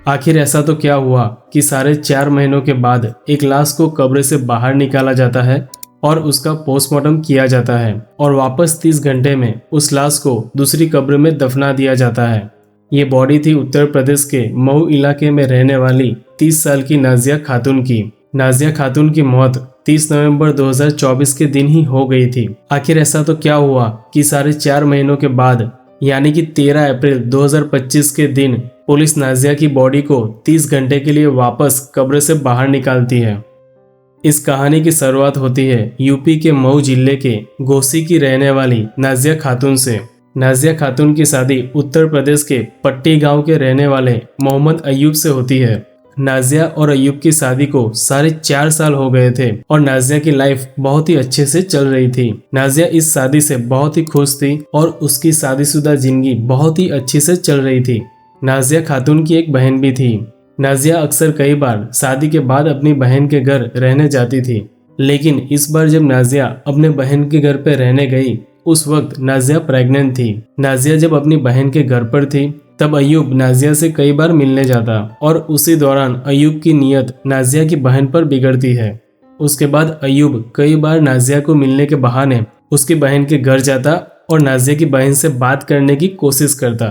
आखिर ऐसा तो क्या हुआ कि 4.5 महीनों के बाद एक लाश को कब्र से बाहर निकाला जाता है और उसका पोस्टमार्टम किया जाता है और वापस 30 घंटे में उस लाश को दूसरी कब्र में दफना दिया जाता है। ये बॉडी थी उत्तर प्रदेश के मऊ इलाके में रहने वाली 30 साल की नाजिया खातून की। नाजिया खातून की मौत 30 नवंबर 2024 के दिन ही हो गई थी। आखिर ऐसा तो क्या हुआ कि 4.5 महीनों के बाद यानी कि 13 अप्रैल 2025 के दिन पुलिस नाजिया की बॉडी को 30 घंटे के लिए वापस कब्र से बाहर निकालती है। इस कहानी की शुरुआत होती है यूपी के मऊ जिले के घोसी की रहने वाली नाजिया खातून से। नाजिया खातून की शादी उत्तर प्रदेश के पट्टी गांव के रहने वाले मोहम्मद अयूब से होती है। नाजिया और अयूब की शादी को 4.5 साल हो गए थे और नाजिया की लाइफ बहुत ही अच्छे से चल रही थी। नाजिया इस शादी से बहुत ही खुश थी और उसकी शादीशुदा जिंदगी बहुत ही अच्छी से चल रही थी। नाजिया खातून की एक बहन भी थी। नाजिया अक्सर कई बार शादी के बाद अपनी बहन के घर रहने जाती थी, लेकिन इस बार जब नाजिया अपने बहन के घर पे रहने गई उस वक्त नाजिया प्रेग्नेंट थी। नाजिया जब अपनी बहन के घर पर थी तब अयूब नाजिया से कई बार मिलने जाता और उसी दौरान अयूब की नीयत नाजिया की बहन पर बिगड़ती है। उसके बाद अयूब कई बार नाजिया को मिलने के बहाने उसकी बहन के घर जाता और नाजिया की बहन से बात करने की कोशिश करता।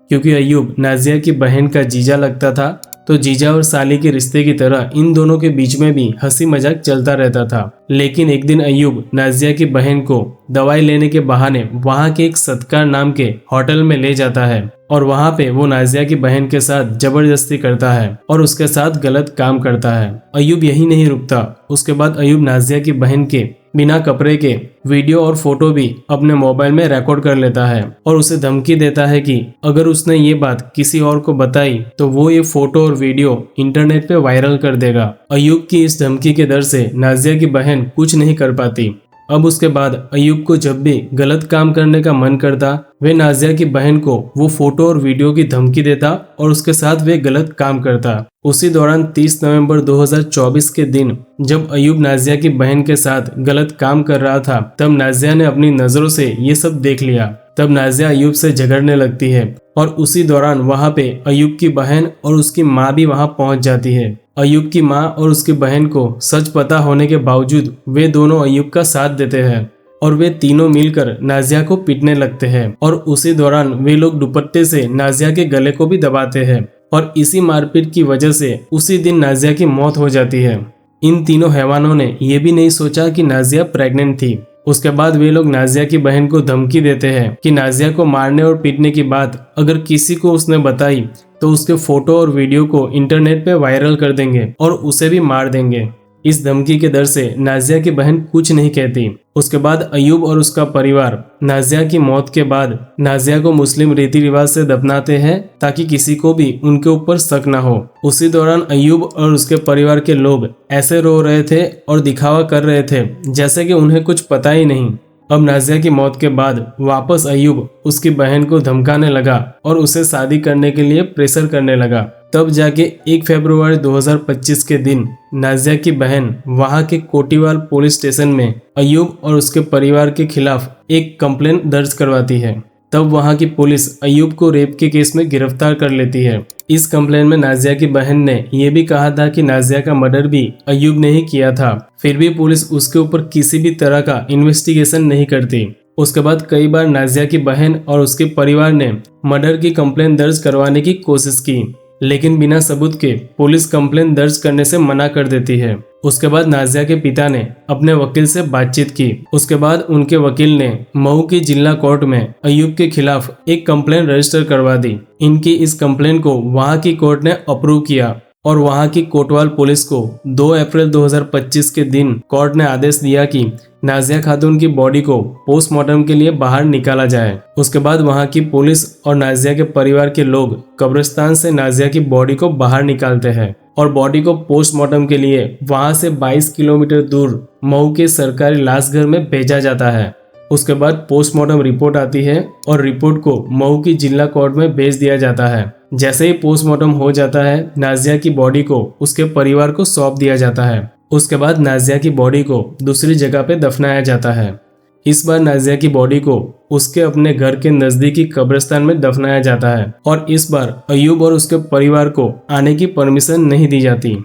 क्योंकि अयूब नाजिया की बहन का जीजा लगता था तो जीजा और साली के रिश्ते की तरह इन दोनों के बीच में भी हंसी मजाक चलता रहता था। लेकिन एक दिन अयूब नाजिया की बहन को दवाई लेने के बहाने वहां के एक सत्कार नाम के होटल में ले जाता है और वहां पे वो नाजिया की बहन के साथ जबरदस्ती करता है और उसके साथ गलत काम करता है। अयूब यही नहीं रुकता, उसके बाद अयूब नाजिया की बहन के बिना कपड़े के वीडियो और फोटो भी अपने मोबाइल में रिकॉर्ड कर लेता है और उसे धमकी देता है कि अगर उसने ये बात किसी और को बताई तो वो ये फोटो और वीडियो इंटरनेट पे वायरल कर देगा। अयूब की इस धमकी के डर से नाजिया की बहन कुछ नहीं कर पाती। अब उसके बाद अयूब को जब भी गलत काम करने का मन करता वे नाजिया की बहन को वो फोटो और वीडियो की धमकी देता और उसके साथ वे गलत काम करता। उसी दौरान 30 नवंबर 2024 के दिन जब अयूब नाजिया की बहन के साथ गलत काम कर रहा था तब नाजिया ने अपनी नजरों से ये सब देख लिया। तब नाजिया अयूब से झगड़ने लगती है और उसी दौरान वहां पे अयूब की बहन और उसकी माँ भी वहां पहुंच जाती है। अयूब की माँ और उसकी बहन को सच पता होने के बावजूद वे दोनों अयूब का साथ देते हैं और वे तीनों मिलकर नाजिया को पीटने लगते हैं और उसी दौरान वे लोग दुपट्टे से नाजिया के गले को भी दबाते हैं और इसी मारपीट की वजह से उसी दिन नाजिया की मौत हो जाती है। इन तीनों हैवानों ने यह भी नहीं सोचा कि नाजिया प्रेग्नेंट थी। उसके बाद वे लोग नाजिया की बहन को धमकी देते हैं कि नाजिया को मारने और पीटने की बात अगर किसी को उसने बताई तो उसके फोटो और वीडियो को इंटरनेट पे वायरल कर देंगे और उसे भी मार देंगे। इस धमकी के डर से नाजिया की बहन कुछ नहीं कहती। उसके बाद अयूब और उसका परिवार नाजिया की मौत के बाद नाजिया को मुस्लिम रीति रिवाज से दफनाते हैं ताकि किसी को भी उनके ऊपर शक न हो। उसी दौरान अयूब और उसके परिवार के लोग ऐसे रो रहे थे और दिखावा कर रहे थे जैसे कि उन्हें कुछ पता ही नहीं। अब नाजिया की मौत के बाद वापस अयूब उसकी बहन को धमकाने लगा और उसे शादी करने के लिए प्रेशर करने लगा। तब जाके 1 फरवरी 2025 के दिन नाजिया की बहन वहां के कोटीवाल पुलिस स्टेशन में अयूब और उसके परिवार के खिलाफ एक कंप्लेंट दर्ज करवाती है। तब वहां की पुलिस अयूब को रेप के केस में गिरफ्तार कर लेती है। इस कंप्लेंट में नाजिया की बहन ने यह भी कहा था कि नाजिया का मर्डर भी अयूब ने ही किया था। फिर भी पुलिस उसके ऊपर किसी भी तरह का इन्वेस्टिगेशन नहीं करती। उसके बाद कई बार नाजिया की बहन और उसके परिवार ने मर्डर की कंप्लेंट दर्ज करवाने की कोशिश की, लेकिन बिना सबूत के पुलिस कंप्लेंट दर्ज करने से मना कर देती है। उसके बाद नाजिया के पिता ने अपने वकील से बातचीत की। उसके बाद उनके वकील ने मऊ की जिला कोर्ट में अयूब के खिलाफ एक कंप्लेंट रजिस्टर करवा दी। इनकी इस कंप्लेंट को वहां की कोर्ट ने अप्रूव किया और वहां की कोतवाल पुलिस को 2 अप्रैल 2025 के दिन कोर्ट ने आदेश दिया कि नाजिया खातून की बॉडी को पोस्टमार्टम के लिए बाहर निकाला जाए। उसके बाद वहां की पुलिस और नाजिया के परिवार के लोग कब्रिस्तान से नाजिया की बॉडी को बाहर निकालते हैं और बॉडी को पोस्टमार्टम के लिए वहां से 22 किलोमीटर दूर मऊ के सरकारी लाश घर में भेजा जाता है। उसके बाद पोस्टमार्टम रिपोर्ट आती है और रिपोर्ट को मऊ की जिला कोर्ट में भेज दिया जाता है। जैसे ही पोस्टमार्टम हो जाता है, नाजिया की बॉडी को उसके परिवार को सौंप दिया जाता है। उसके बाद नाजिया की बॉडी को दूसरी जगह पे दफनाया जाता है। इस बार नाजिया की बॉडी को उसके अपने घर के नजदीकी कब्रिस्तान में दफनाया जाता है और इस बार अयूब और उसके परिवार को आने की परमिशन नहीं दी जाती।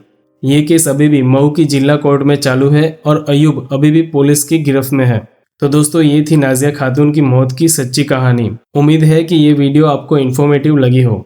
ये केस अभी भी मऊ की जिला कोर्ट में चालू है और अयूब अभी भी पुलिस की गिरफ्त में है। तो दोस्तों, ये थी नाजिया खातून की मौत की सच्ची कहानी। उम्मीद है कि ये वीडियो आपको इन्फॉर्मेटिव लगी हो।